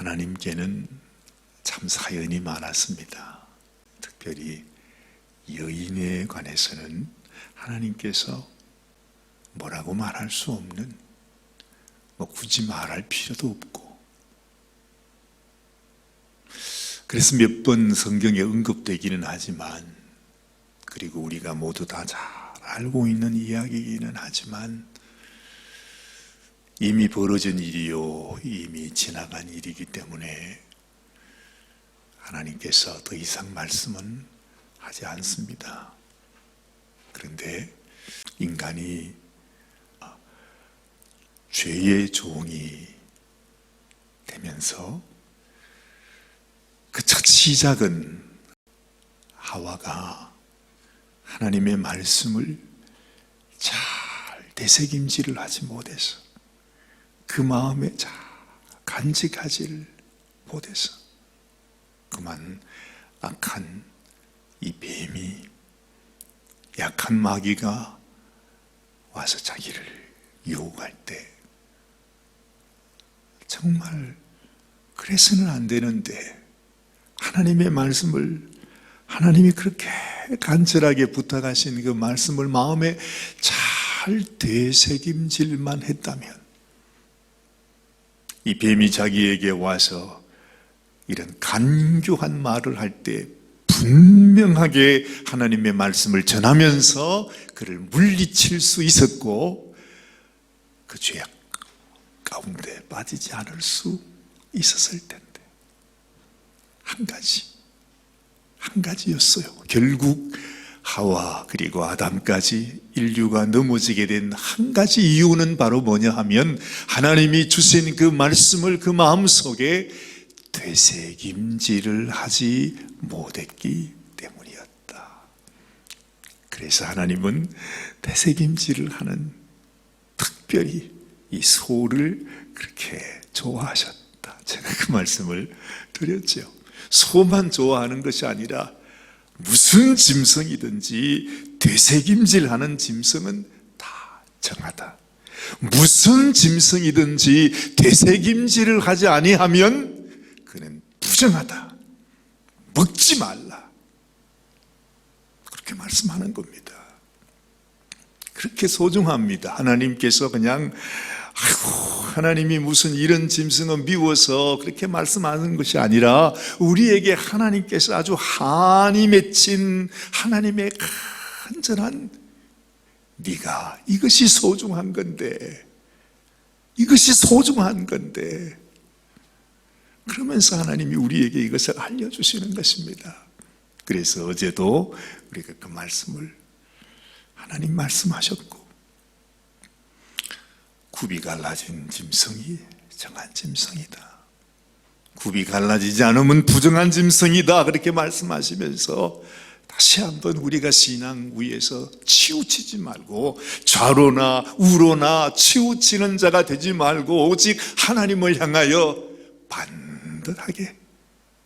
하나님께는 참 사연이 많았습니다. 특별히 여인에 관해서는 하나님께서 뭐라고 말할 수 없는, 굳이 말할 필요도 없고, 그래서 몇 번 성경에 언급되기는 하지만, 그리고 우리가 모두 다 잘 알고 있는 이야기이기는 하지만, 이미 벌어진 일이요, 이미 지나간 일이기 때문에 하나님께서 더 이상 말씀은 하지 않습니다. 그런데 인간이 죄의 종이 되면서 그 첫 시작은 하와가 하나님의 말씀을 잘 되새김질을 하지 못해서, 그 마음에 잘 간직하지를 못해서 그만 악한 이 뱀이, 약한 마귀가 와서 자기를 유혹할 때, 정말 그래서는 안 되는데 하나님의 말씀을, 하나님이 그렇게 간절하게 부탁하신 그 말씀을 마음에 잘 되새김질만 했다면, 이 뱀이 자기에게 와서 이런 간교한 말을 할 때 분명하게 하나님의 말씀을 전하면서 그를 물리칠 수 있었고, 그 죄악 가운데 빠지지 않을 수 있었을 텐데, 한 가지였어요. 결국 하와 그리고 아담까지 인류가 넘어지게 된 한 가지 이유는 바로 뭐냐 하면, 하나님이 주신 그 말씀을 그 마음속에 되새김질을 하지 못했기 때문이었다. 그래서 하나님은 되새김질을 하는, 특별히 이 소를 그렇게 좋아하셨다. 제가 그 말씀을 드렸죠. 소만 좋아하는 것이 아니라 무슨 짐승이든지 되새김질하는 짐승은 다 정하다. 무슨 짐승이든지 되새김질을 하지 아니하면 그는 부정하다. 먹지 말라. 그렇게 말씀하는 겁니다. 그렇게 소중합니다. 하나님께서 그냥 하나님이 무슨 이런 짐승은 미워서 그렇게 말씀하는 것이 아니라, 우리에게 하나님께서 아주 한이 맺힌 하나님의 간절한, 네가 이것이 소중한 건데, 이것이 소중한 건데, 그러면서 하나님이 우리에게 이것을 알려주시는 것입니다. 그래서 어제도 우리가 그 말씀을, 하나님 말씀하셨고, 굽이 갈라진 짐승이 정한 짐승이다. 굽이 갈라지지 않으면 부정한 짐승이다. 그렇게 말씀하시면서 다시 한번 우리가 신앙 위에서 치우치지 말고, 좌로나 우로나 치우치는 자가 되지 말고, 오직 하나님을 향하여 반듯하게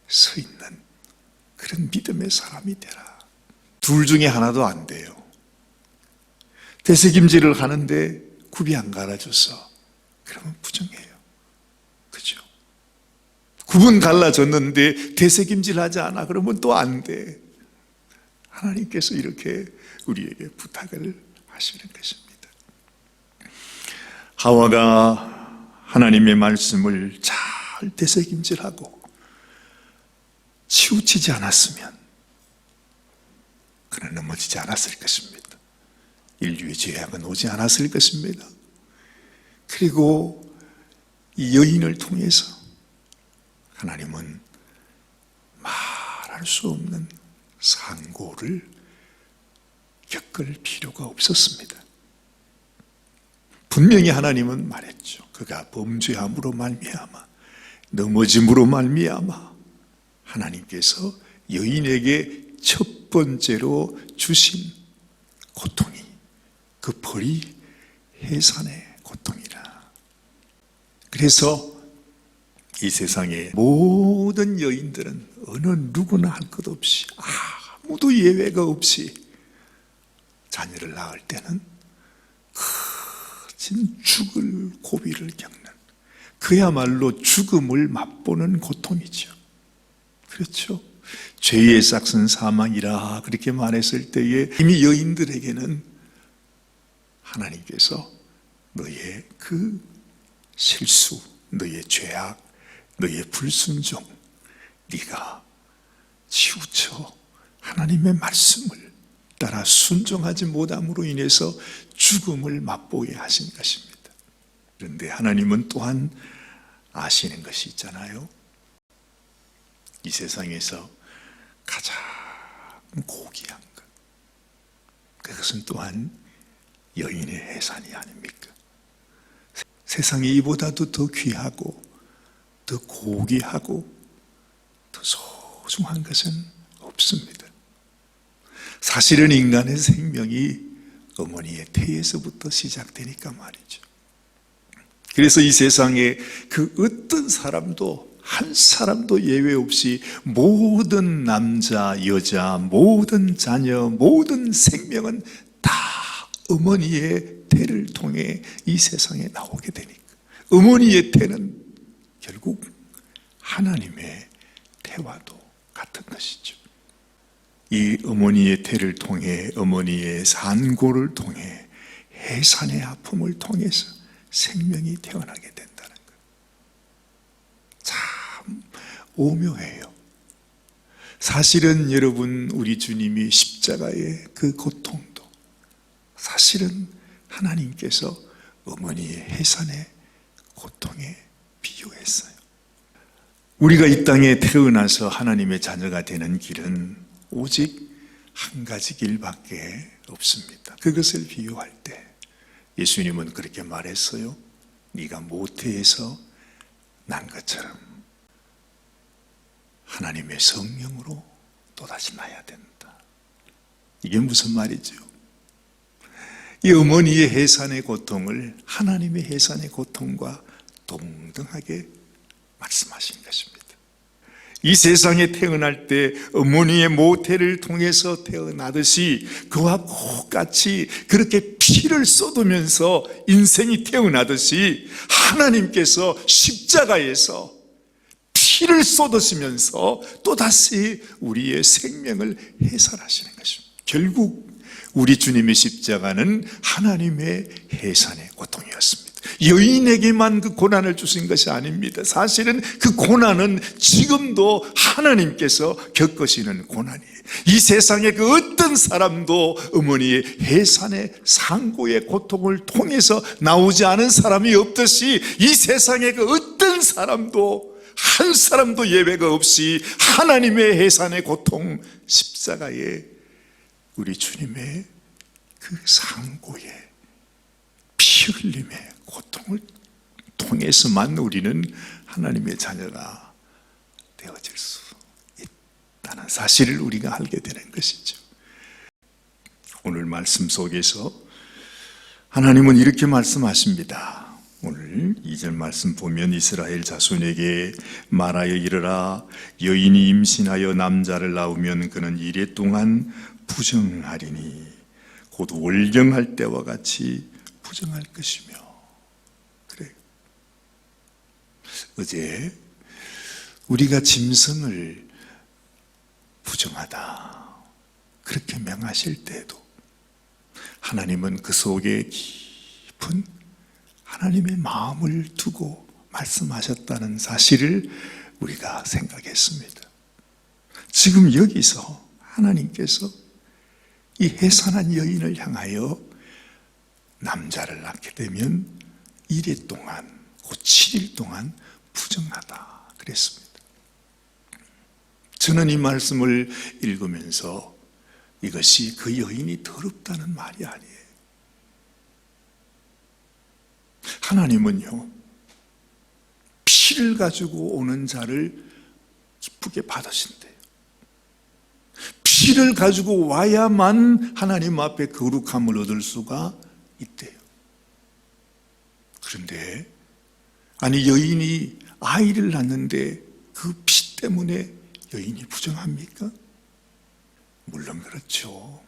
서 있는 그런 믿음의 사람이 되라. 둘 중에 하나도 안 돼요. 되새김질을 하는데 굽이 안 갈라져서 그러면 부정해요. 그죠? 굽은 갈라졌는데 되새김질하지 않아 그러면 또 안 돼. 하나님께서 이렇게 우리에게 부탁을 하시는 것입니다. 하와가 하나님의 말씀을 잘 되새김질하고 치우치지 않았으면 그는 넘어지지 않았을 것입니다. 인류의 죄악은 오지 않았을 것입니다. 그리고 이 여인을 통해서 하나님은 말할 수 없는 상고를 겪을 필요가 없었습니다. 분명히 하나님은 말했죠. 그가 범죄함으로 말미암아, 넘어짐으로 말미암아 하나님께서 여인에게 첫 번째로 주신 고통이, 그 벌이 해산의 고통이라. 그래서 이 세상의 모든 여인들은 어느 누구나 할 것 없이, 아무도 예외가 없이 자녀를 낳을 때는 큰 죽을 고비를 겪는, 그야말로 죽음을 맛보는 고통이죠. 그렇죠? 죄의 싹은 사망이라 그렇게 말했을 때에 이미 여인들에게는 하나님께서 너의 그 실수, 너의 죄악, 너의 불순종, 네가 치우쳐 하나님의 말씀을 따라 순종하지 못함으로 인해서 죽음을 맛보게 하신 것입니다. 그런데 하나님은 또한 아시는 것이 있잖아요. 이 세상에서 가장 고귀한 것, 그것은 또한 여인의 해산이 아닙니까? 세상에 이보다도 더 귀하고 더 고귀하고 더 소중한 것은 없습니다. 사실은 인간의 생명이 어머니의 태에서부터 시작되니까 말이죠. 그래서 이 세상에 그 어떤 사람도, 한 사람도 예외 없이 모든 남자, 여자, 모든 자녀, 모든 생명은 다 어머니의 태를 통해 이 세상에 나오게 되니까 어머니의 태는 결국 하나님의 태와도 같은 것이죠. 이 어머니의 태를 통해, 어머니의 산고를 통해, 해산의 아픔을 통해서 생명이 태어나게 된다는 것. 참 오묘해요. 사실은 여러분, 우리 주님이 십자가의 그 고통도 사실은 하나님께서 어머니의 해산의 고통에 비유했어요. 우리가 이 땅에 태어나서 하나님의 자녀가 되는 길은 오직 한 가지 길밖에 없습니다. 그것을 비유할 때 예수님은 그렇게 말했어요. 네가 모태에서 난 것처럼 하나님의 성령으로 또다시 나야 된다. 이게 무슨 말이죠? 이 어머니의 해산의 고통을 하나님의 해산의 고통과 동등하게 말씀하신 것입니다. 이 세상에 태어날 때 어머니의 모태를 통해서 태어나듯이 그와 똑같이 그렇게 피를 쏟으면서 인생이 태어나듯이 하나님께서 십자가에서 피를 쏟으시면서 또다시 우리의 생명을 해산하시는 것입니다. 결국 우리 주님의 십자가는 하나님의 해산의 고통이었습니다. 여인에게만 그 고난을 주신 것이 아닙니다. 사실은 그 고난은 지금도 하나님께서 겪으시는 고난이에요. 이 세상에 그 어떤 사람도 어머니의 해산의 상고의 고통을 통해서 나오지 않은 사람이 없듯이 이 세상에 그 어떤 사람도 한 사람도 예외가 없이 하나님의 해산의 고통, 십자가에 우리 주님의 그 상고의 피 흘림의 고통을 통해서만 우리는 하나님의 자녀가 되어질 수 있다는 사실을 우리가 알게 되는 것이죠. 오늘 말씀 속에서 하나님은 이렇게 말씀하십니다. 오늘 2절 말씀 보면 이스라엘 자손에게 말하여 이르라. 여인이 임신하여 남자를 낳으면 그는 이래 동안 부정하리니 곧 월경할 때와 같이 부정할 것이며. 그래. 어제 우리가 짐승을 부정하다 그렇게 명하실 때에도 하나님은 그 속에 깊은 하나님의 마음을 두고 말씀하셨다는 사실을 우리가 생각했습니다. 지금 여기서 하나님께서 이 해산한 여인을 향하여 남자를 낳게 되면 이래 동안, 곧 7일 동안 부정하다 그랬습니다. 저는 이 말씀을 읽으면서 이것이 그 여인이 더럽다는 말이 아니에요. 하나님은요, 피를 가지고 오는 자를 기쁘게 받으신대요. 피를 가지고 와야만 하나님 앞에 거룩함을 얻을 수가 있대요. 그런데 아니 여인이 아이를 낳는데 그 피 때문에 여인이 부정합니까? 물론 그렇죠.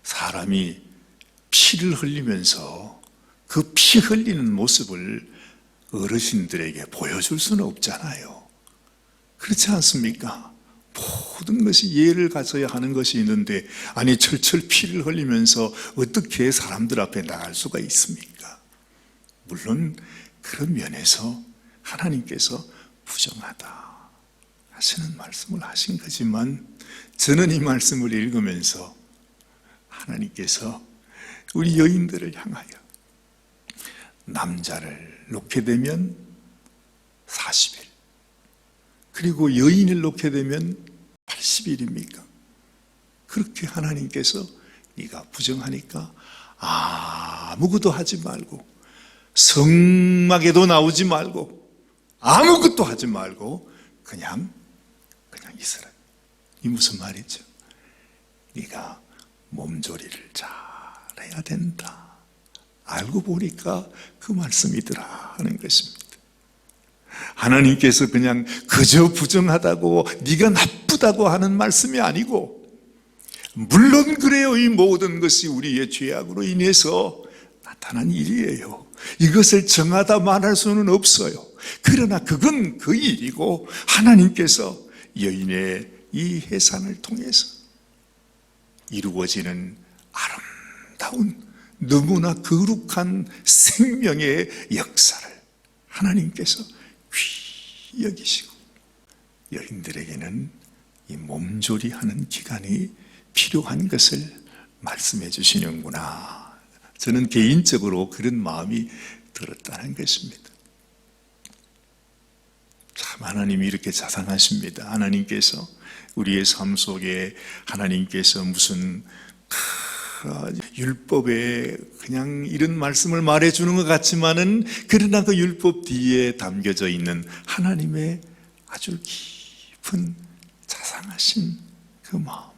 사람이 피를 흘리면서 그 피 흘리는 모습을 어르신들에게 보여줄 수는 없잖아요. 그렇지 않습니까? 모든 것이 예를 갖춰야 하는 것이 있는데, 아니 철철 피를 흘리면서 어떻게 사람들 앞에 나갈 수가 있습니까? 물론 그런 면에서 하나님께서 부정하다 하시는 말씀을 하신 거지만, 저는 이 말씀을 읽으면서 하나님께서 우리 여인들을 향하여 남자를 놓게 되면 40일, 그리고 여인을 놓게 되면 80일입니까? 그렇게 하나님께서 네가 부정하니까 아무것도 하지 말고, 성막에도 나오지 말고, 아무것도 하지 말고 그냥 있으라. 이 무슨 말이죠? 네가 몸조리를 잘해야 된다. 알고 보니까 그 말씀이더라 하는 것입니다. 하나님께서 그냥 그저 부정하다고, 네가 나쁘다고 하는 말씀이 아니고, 물론 그래요. 이 모든 것이 우리의 죄악으로 인해서 나타난 일이에요. 이것을 정하다 말할 수는 없어요. 그러나 그건 그 일이고, 하나님께서 여인의 이 해산을 통해서 이루어지는 아름다운, 너무나 거룩한 생명의 역사를 하나님께서 귀히 여기시고, 여인들에게는 이 몸조리하는 기간이 필요한 것을 말씀해 주시는구나. 저는 개인적으로 그런 마음이 들었다는 것입니다. 참 하나님이 이렇게 자상하십니다. 하나님께서 우리의 삶 속에 하나님께서 무슨 율법에 그냥 이런 말씀을 말해주는 것 같지만은, 그러나 그 율법 뒤에 담겨져 있는 하나님의 아주 깊은 자상하신 그 마음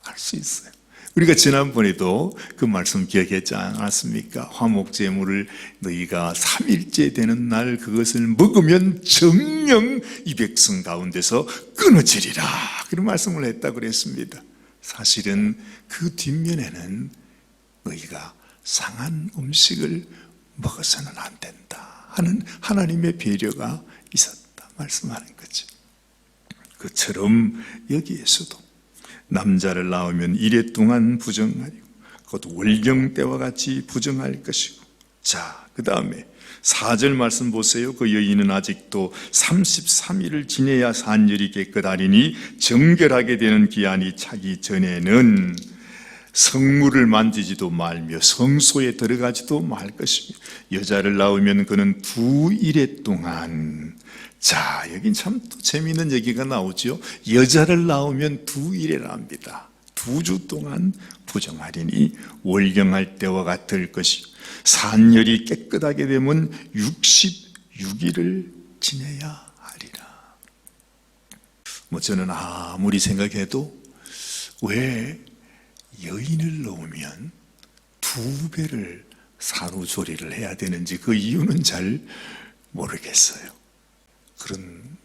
알 수 있어요. 우리가 지난번에도 그 말씀 기억했지 않았습니까? 화목제물을 너희가 3일째 되는 날 그것을 먹으면 정령 이 백성 가운데서 끊어지리라, 그런 말씀을 했다고 그랬습니다. 사실은 그 뒷면에는 너희가 상한 음식을 먹어서는 안 된다 하는 하나님의 배려가 있었다 말씀하는 거죠. 그처럼 여기에서도 남자를 낳으면 이래 동안 부정하리고 곧 월경 때와 같이 부정할 것이고. 자, 그 다음에 4절 말씀 보세요. 그 여인은 아직도 33일을 지내야 산열이 깨끗하리니 정결하게 되는 기한이 차기 전에는 성물을 만지지도 말며 성소에 들어가지도 말 것이며, 여자를 낳으면 그는 2일에 동안, 자, 여긴 참 또 재미있는 얘기가 나오죠. 여자를 낳으면 2일이랍니다. 2주 동안 부정하리니 월경할 때와 같을 것이요 산열이 깨끗하게 되면 66일을 지내야 하리라. 저는 아무리 생각해도 왜 여인을 넣으면 2배를 산후조리를 해야 되는지 그 이유는 잘 모르겠어요. 그런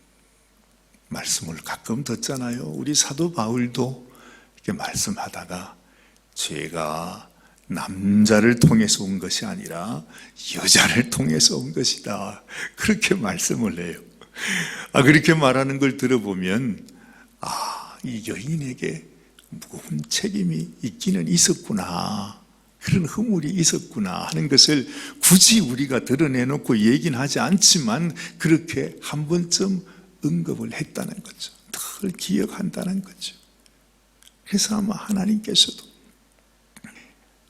말씀을 가끔 듣잖아요. 우리 사도 바울도 이렇게 말씀하다가 죄가 남자를 통해서 온 것이 아니라 여자를 통해서 온 것이다, 그렇게 말씀을 해요. 그렇게 말하는 걸 들어보면 이 여인에게 무거운 책임이 있기는 있었구나, 그런 허물이 있었구나 하는 것을 굳이 우리가 드러내놓고 얘기는 하지 않지만 그렇게 한 번쯤 언급을 했다는 거죠. 늘 기억한다는 거죠. 그래서 아마 하나님께서도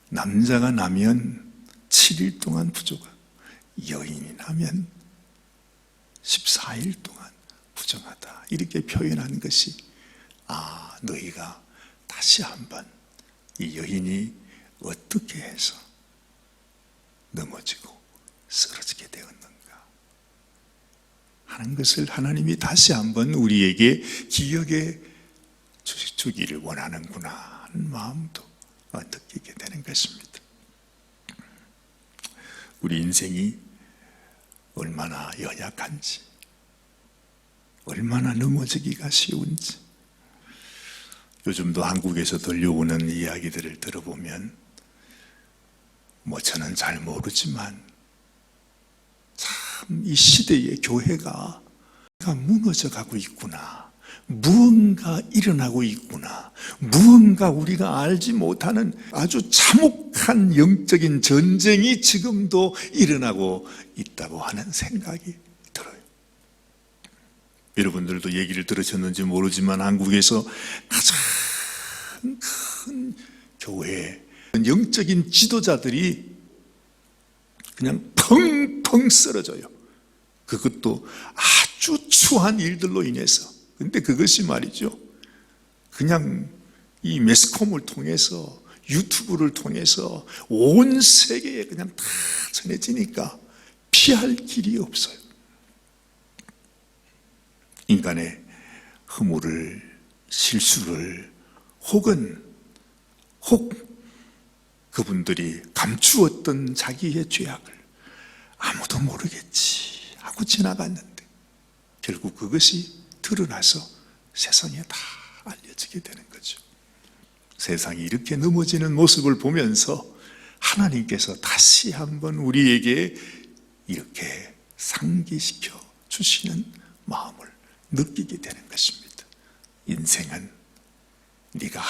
남자가 나면 7일 동안 부족하고 여인이 나면 14일 동안 부정하다, 이렇게 표현한 것이 너희가 다시 한번 이 여인이 어떻게 해서 넘어지고 쓰러지게 되었는가 하는 것을 하나님이 다시 한번 우리에게 기억해 주기를 원하는구나 하는 마음도 느끼게 되는 것입니다. 우리 인생이 얼마나 연약한지, 얼마나 넘어지기가 쉬운지, 요즘도 한국에서 들려오는 이야기들을 들어보면 저는 잘 모르지만 참 참 이 시대의 교회가 무너져 가고 있구나. 무언가 일어나고 있구나. 무언가 우리가 알지 못하는 아주 참혹한 영적인 전쟁이 지금도 일어나고 있다고 하는 생각이 들어요. 여러분들도 얘기를 들으셨는지 모르지만 한국에서 가장 큰 교회, 영적인 지도자들이 그냥 펑펑 쓰러져요. 그것도 아주 추한 일들로 인해서. 근데 그것이 말이죠, 그냥 이 매스컴을 통해서, 유튜브를 통해서 온 세계에 그냥 다 전해지니까 피할 길이 없어요. 인간의 허물을, 실수를, 혹 그분들이 감추었던 자기의 죄악을 아무도 모르겠지 하고 지나갔는데 결국 그것이 드러나서 세상에 다 알려지게 되는 거죠. 세상이 이렇게 넘어지는 모습을 보면서 하나님께서 다시 한번 우리에게 이렇게 상기시켜 주시는 마음을 느끼게 되는 것입니다. 인생은 네가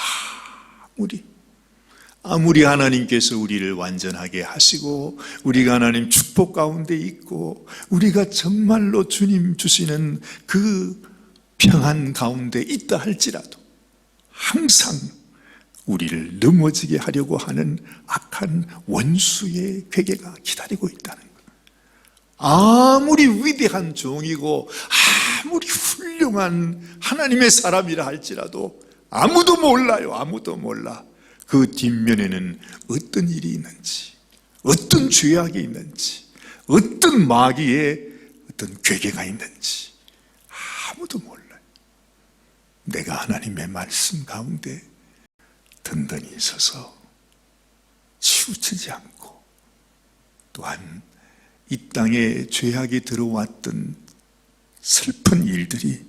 아무리 하나님께서 우리를 완전하게 하시고 우리가 하나님 축복 가운데 있고 우리가 정말로 주님 주시는 그 평안 가운데 있다 할지라도 항상 우리를 넘어지게 하려고 하는 악한 원수의 괴계가 기다리고 있다는 것. 아무리 위대한 종이고 아무리 훌륭한 하나님의 사람이라 할지라도 아무도 몰라요. 아무도 몰라. 그 뒷면에는 어떤 일이 있는지, 어떤 죄악이 있는지, 어떤 마귀의 어떤 괴계가 있는지 아무도 몰라요. 내가 하나님의 말씀 가운데 든든히 서서 치우치지 않고 또한 이 땅에 죄악이 들어왔던 슬픈 일들이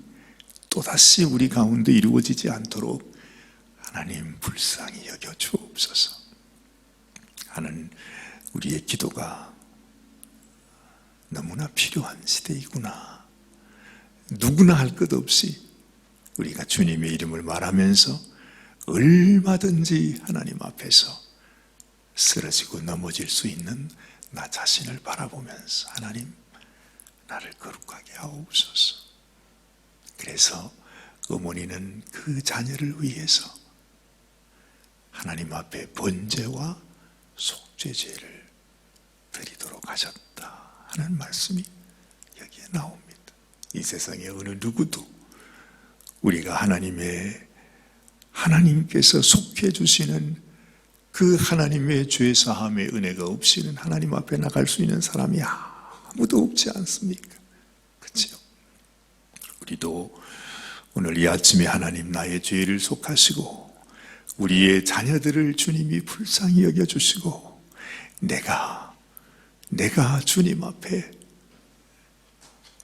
또다시 우리 가운데 이루어지지 않도록 하나님 불쌍히 여겨 주옵소서 하는 우리의 기도가 너무나 필요한 시대이구나. 누구나 할 것 없이 우리가 주님의 이름을 말하면서 얼마든지 하나님 앞에서 쓰러지고 넘어질 수 있는 나 자신을 바라보면서 하나님 나를 거룩하게 하옵소서. 그래서 어머니는 그 자녀를 위해서 하나님 앞에 번제와 속죄제를 드리도록 하셨다 하는 말씀이 여기에 나옵니다. 이 세상에 어느 누구도 우리가 하나님께서 속해 주시는 그 하나님의 죄사함의 은혜가 없이는 하나님 앞에 나갈 수 있는 사람이 아무도 없지 않습니까? 그렇죠? 우리도 오늘 이 아침에 하나님 나의 죄를 속하시고 우리의 자녀들을 주님이 불쌍히 여겨주시고 내가 주님 앞에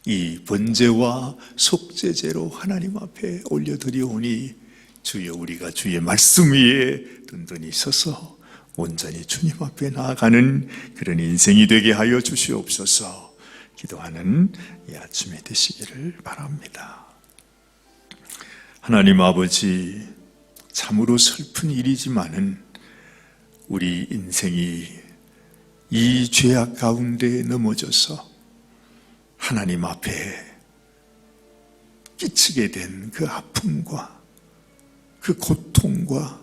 이 번제와 속죄제로 하나님 앞에 올려드리오니 주여 우리가 주의 말씀 위에 든든히 서서 온전히 주님 앞에 나아가는 그런 인생이 되게 하여 주시옵소서. 기도하는 이 아침이 되시기를 바랍니다. 하나님 아버지, 참으로 슬픈 일이지만은 우리 인생이 이 죄악 가운데 넘어져서 하나님 앞에 끼치게 된 그 아픔과 그 고통과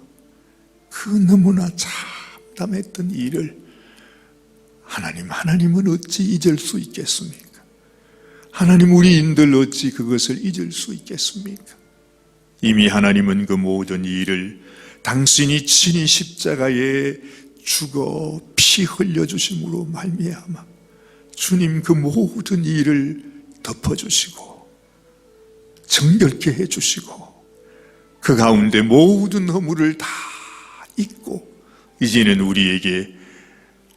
그 너무나 참담했던 일을 하나님은 어찌 잊을 수 있겠습니까? 하나님 우리인들 어찌 그것을 잊을 수 있겠습니까? 이미 하나님은 그 모든 일을 당신이 친히 십자가에 죽어 피 흘려주심으로 말미암아 주님 그 모든 일을 덮어주시고 정결케 해주시고 그 가운데 모든 허물을 다 잊고 이제는 우리에게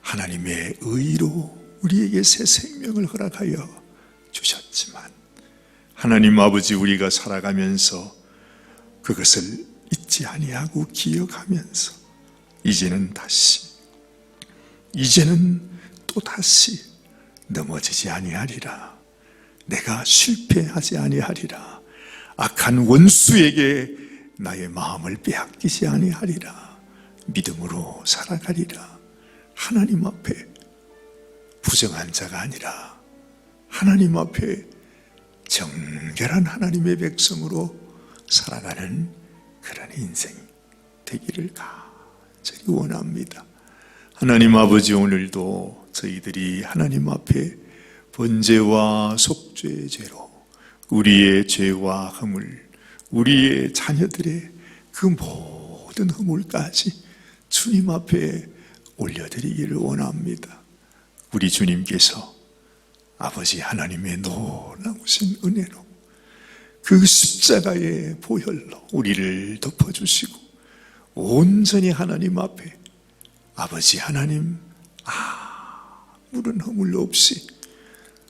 하나님의 의로 우리에게 새 생명을 허락하여 주셨지만 하나님 아버지 우리가 살아가면서 그것을 잊지 아니하고 기억하면서 이제는 또다시 넘어지지 아니하리라. 내가 실패하지 아니하리라. 악한 원수에게 나의 마음을 빼앗기지 아니하리라. 믿음으로 살아가리라. 하나님 앞에 부정한 자가 아니라 하나님 앞에 정결한 하나님의 백성으로 살아가는 그런 인생 되기를 간절히 원합니다. 하나님 아버지, 오늘도 저희들이 하나님 앞에 번제와 속죄의 죄로 우리의 죄와 허물, 우리의 자녀들의 그 모든 허물까지 주님 앞에 올려드리기를 원합니다. 우리 주님께서 아버지 하나님의 놀라우신 은혜로 그 십자가의 보혈로 우리를 덮어주시고 온전히 하나님 앞에 아버지 하나님 아무런 허물 없이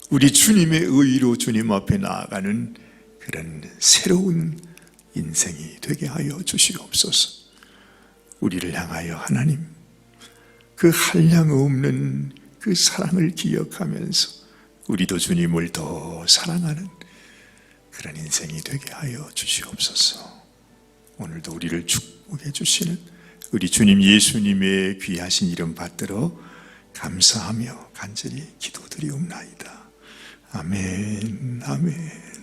우리 주님의 의로 주님 앞에 나아가는 그런 새로운 인생이 되게 하여 주시옵소서. 우리를 향하여 하나님 그 한량 없는 그 사랑을 기억하면서 우리도 주님을 더 사랑하는 그런 인생이 되게 하여 주시옵소서. 오늘도 우리를 축복해 주시는 우리 주님 예수님의 귀하신 이름 받들어 감사하며 간절히 기도드리옵나이다. 아멘, 아멘.